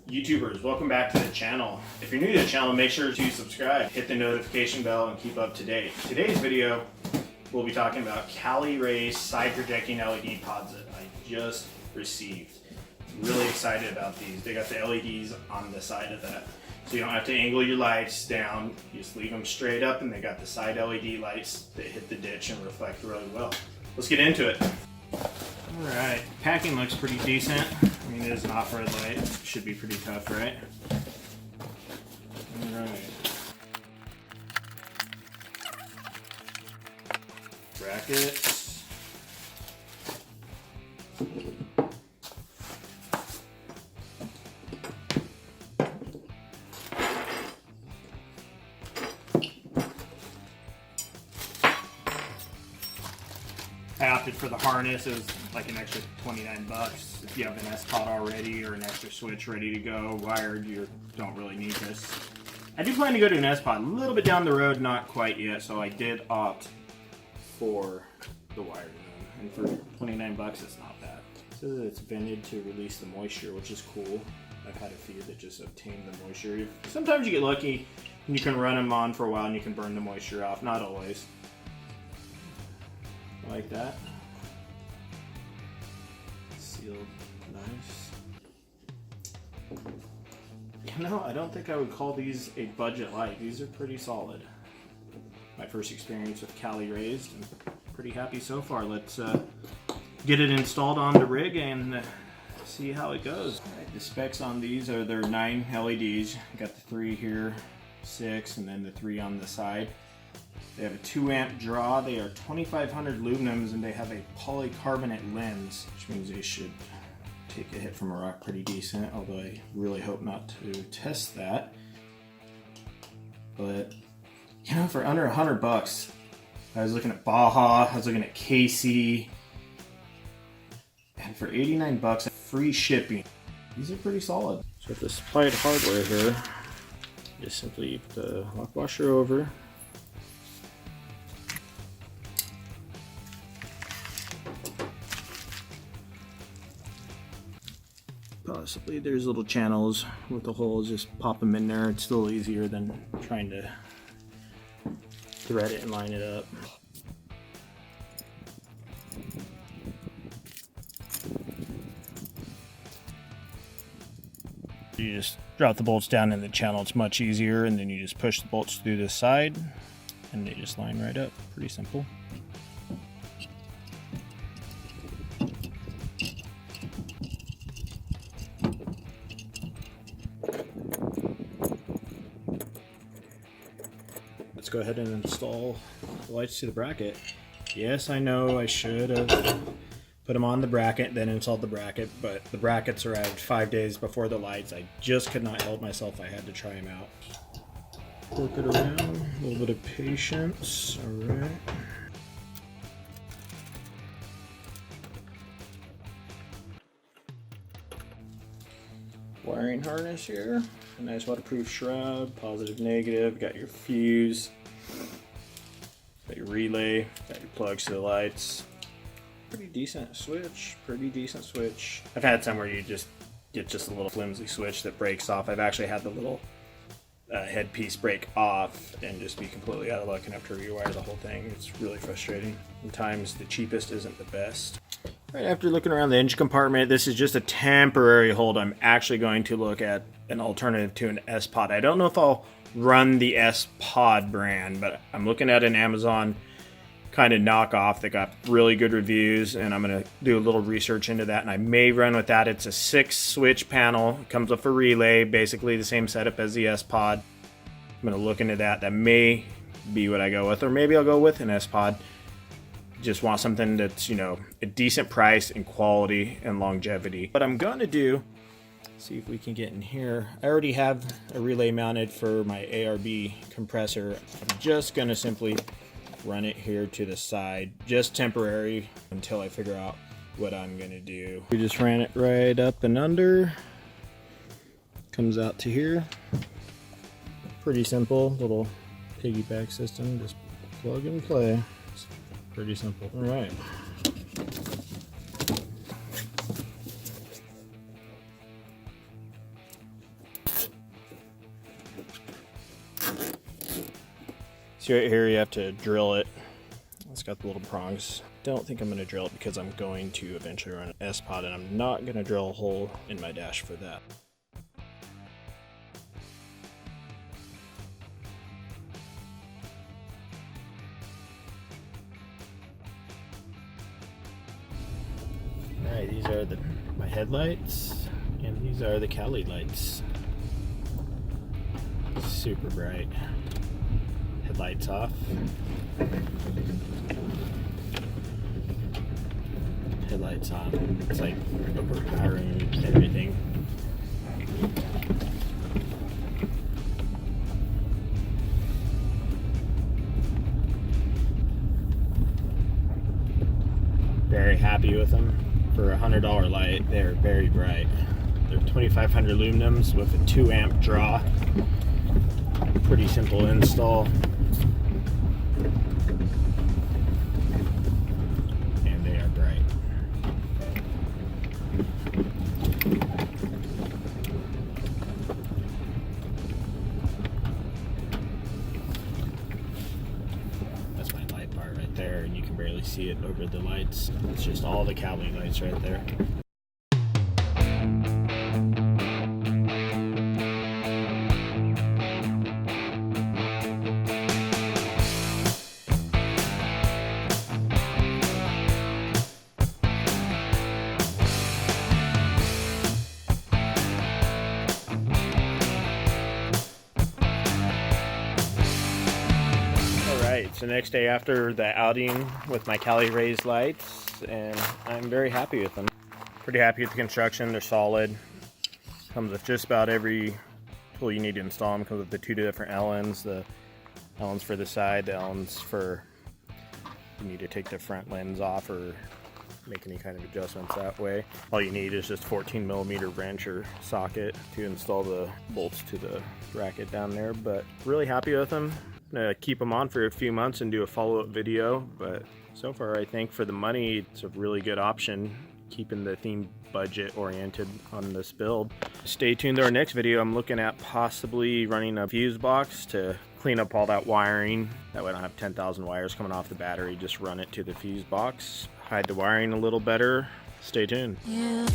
YouTubers, welcome back to the channel. If you're new to the channel, make sure to subscribe, hit the notification bell, and keep up to date. Today's video, we'll be talking about Cali Raised side projecting LED pods that I just received. Really excited about these. They got the LEDs on the side of that, so you don't have to angle your lights down. You just leave them straight up, and they got the side LED lights that hit the ditch and reflect really well. Let's get into it. Alright, packing looks pretty decent. I mean, it is an off-road light. It should be pretty tough, right? Alright. Brackets. I opted for the harness. It was like an extra 29 bucks. If you have an S-pod already or an extra switch ready to go, wired, you don't really need this. I do plan to go to an S-pod a little bit down the road, not quite yet, so I did opt for the wired one. And for 29 bucks, it's not bad. It says that it's vented to release the moisture, which is cool. I've had a few that just obtain the moisture. Sometimes you get lucky and you can run them on for a while and you can burn the moisture off. Not always. Like that. Sealed nice. You know, I don't think I would call these a budget light. These are pretty solid. My first experience with Cali Raised. I'm pretty happy so far. Let's get it installed on the rig and see how it goes. All right, the specs on these are there are 9 LEDs. Got the 3 here, 6, and then the 3 on the side. They have a 2 amp draw, they are 2500 lumens, and they have a polycarbonate lens, which means they should take a hit from a rock pretty decent, although I really hope not to test that. But, you know, for under 100 bucks, I was looking at Baja, I was looking at KC, and for 89 bucks, free shipping. These are pretty solid. So with the supplied hardware here, just simply put the lock washer over. Possibly there's little channels with the holes, just pop them in there. It's still easier than trying to thread it and line it up. You just drop the bolts down in the channel, it's much easier, and then you just push the bolts through the side and they just line right up. Pretty simple. Let's go ahead and install the lights to the bracket. Yes, I know I should have put them on the bracket, then installed the bracket, but the brackets arrived 5 days before the lights. I just could not help myself. I had to try them out. Work it around, a little bit of patience. All right. Wiring harness here. A nice waterproof shroud, positive, negative. Got your fuse. Got your relay. Got your plugs to the lights. Pretty decent switch. Pretty decent switch. I've had some where you just get just a little flimsy switch that breaks off. I've actually had the little headpiece break off and just be completely out of luck and have to rewire the whole thing. It's really frustrating. Sometimes the cheapest isn't the best. Right after looking around the engine compartment, this is just a temporary hold. I'm actually going to look at an alternative to an S-pod. I don't know if I'll run the S-pod brand, but I'm looking at an Amazon kind of knockoff that got really good reviews, and I'm going to do a little research into that, and I may run with that. It's a 6-switch panel. It comes with a relay, basically the same setup as the S-pod. I'm going to look into that. That may be what I go with, or maybe I'll go with an S-pod. Just want something that's, you know, a decent price and quality and longevity. What I'm going to do, see if we can get in here. I already have a relay mounted for my ARB compressor. I'm just going to simply run it here to the side, just temporary until I figure out what I'm going to do. We just ran it right up and under. Comes out to here. Pretty simple little piggyback system, just plug and play. It's pretty simple. All right. See right here, you have to drill it. It's got the little prongs. Don't think I'm going to drill it because I'm going to eventually run an S-Pod, and I'm not going to drill a hole in my dash for that. Alright, these are my headlights, and these are the Cali lights. Super bright. Headlights off. Headlights on. It's like overpowering everything. Very happy with them. For a $100 light, they're very bright. They're 2500 lumens with a 2 amp draw. Pretty simple install. And they are bright. That's my light bar right there, and you can barely see it over the lights. It's just all the Cali lights right there. It's the next day after the outing with my Cali Raised Lights, and I'm very happy with them. Pretty happy with the construction. They're solid. Comes with just about every tool you need to install them. Comes with the 2 different Allens, the Allens for the side, the Allens for you need to take the front lens off or make any kind of adjustments that way. All you need is just 14mm wrench or socket to install the bolts to the bracket down there, but really happy with them. Keep them on for a few months and do a follow-up video, but so far I think for the money it's a really good option, keeping the theme budget oriented on this build. Stay tuned to our next video. I'm looking at possibly running a fuse box to clean up all that wiring. That way I don't have 10,000 wires coming off the battery. Just run it to the fuse box, hide the wiring a little better. Stay tuned. Yeah.